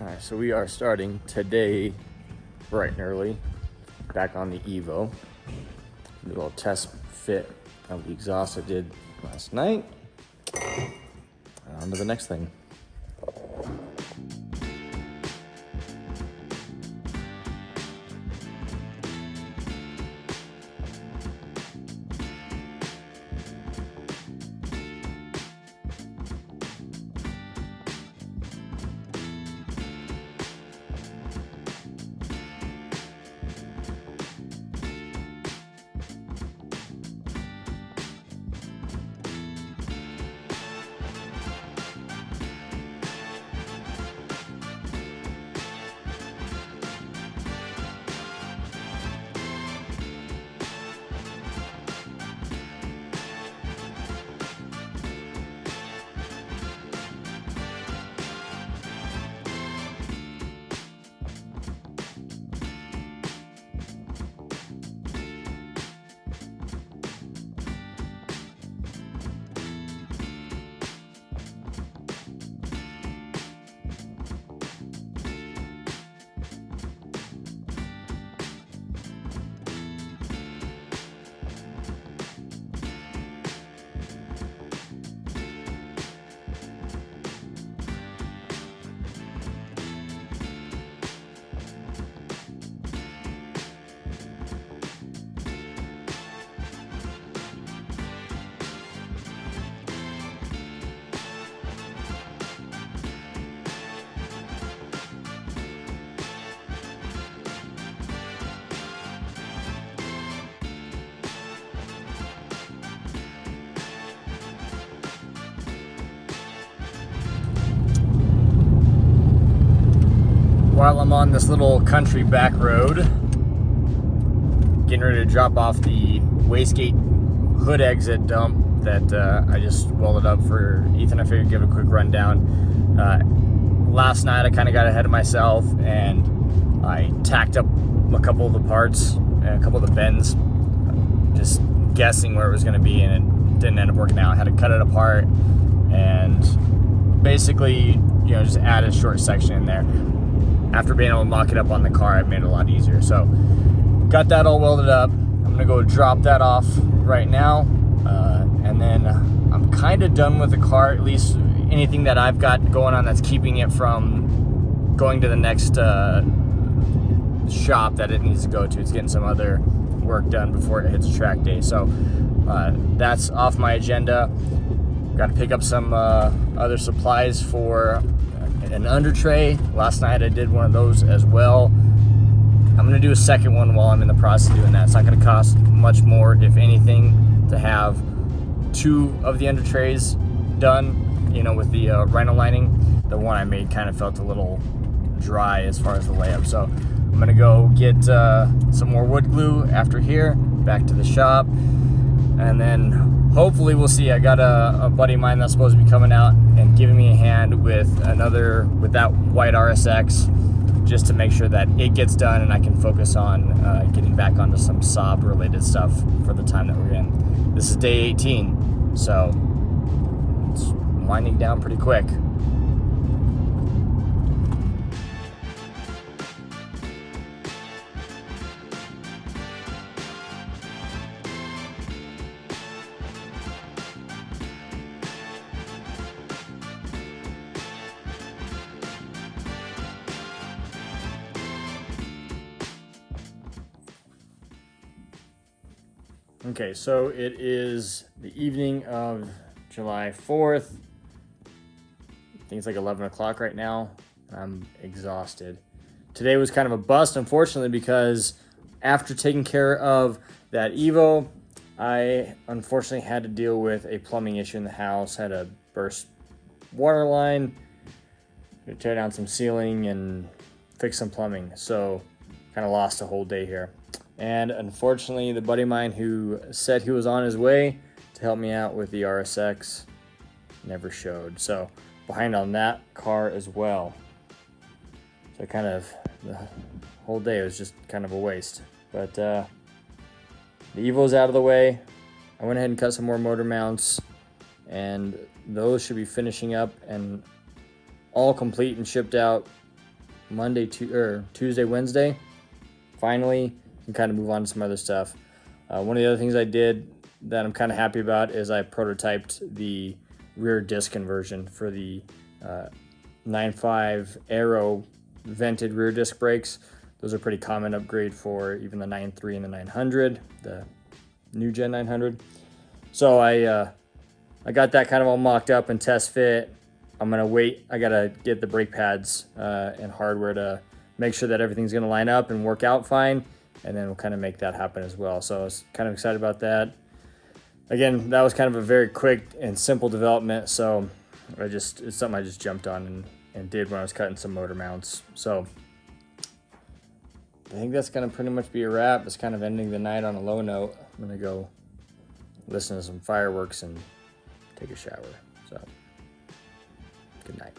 All right, so we are starting today bright and early, back on the Evo. A little test fit of the exhaust I did last night. On to the next thing. While I'm on this little country back road, getting ready to drop off the wastegate hood exit dump that I just welded up for Ethan, I figured give a quick rundown. Last night I kind of got ahead of myself and I tacked up a couple of the parts and a couple of the bends, just guessing where it was going to be, and it didn't end up working out. I had to cut it apart and basically, just add a short section in there. After being able to mock it up on the car, it made it a lot easier. So got that all welded up. I'm gonna go drop that off right now. And then I'm kind of done with the car, at least anything that I've got going on that's keeping it from going to the next shop that it needs to go to. It's getting some other work done before it hits track day. So that's off my agenda. Got to pick up some other supplies for an under tray. Last night I did one of those as well. I'm gonna do a second one while I'm in the process of doing that. It's not gonna cost much more, if anything, to have two of the under trays done, with the rhino lining. The one I made kind of felt a little dry as far as the layup. So I'm gonna go get some more wood glue after here, back to the shop, and then hopefully we'll see. I got a buddy of mine that's supposed to be coming out and giving me a hand with that white RSX, just to make sure that it gets done and I can focus on getting back onto some Saab related stuff for the time that we're in. This is day 18, so it's winding down pretty quick. Okay, so it is the evening of July 4th. I think it's like 11 o'clock right now. I'm exhausted. Today was kind of a bust, unfortunately, because after taking care of that Evo, I unfortunately had to deal with a plumbing issue in the house. Had a burst water line, to tear down some ceiling and fix some plumbing. So kind of lost a whole day here. And unfortunately, the buddy of mine who said he was on his way to help me out with the RSX never showed. So behind on that car as well. So kind of the whole day was just kind of a waste. But the Evo's out of the way. I went ahead and cut some more motor mounts, and those should be finishing up and all complete and shipped out Tuesday, Wednesday. Finally, can kind of move on to some other stuff. One of the other things I did that I'm kind of happy about is I prototyped the rear disc conversion for the 9.5 Aero vented rear disc brakes. Those are pretty common upgrade for even the 9.3 and the 900, the new Gen 900. So I got that kind of all mocked up and test fit. I'm gonna wait. I gotta get the brake pads and hardware to make sure that everything's gonna line up and work out fine, and then we'll kind of make that happen as well. So I was kind of excited about that. Again, that was kind of a very quick and simple development, so it's something I just jumped on and did when I was cutting some motor mounts. So I think that's gonna pretty much be a wrap. It's kind of ending the night on a low note. I'm gonna go listen to some fireworks and take a shower. So good night.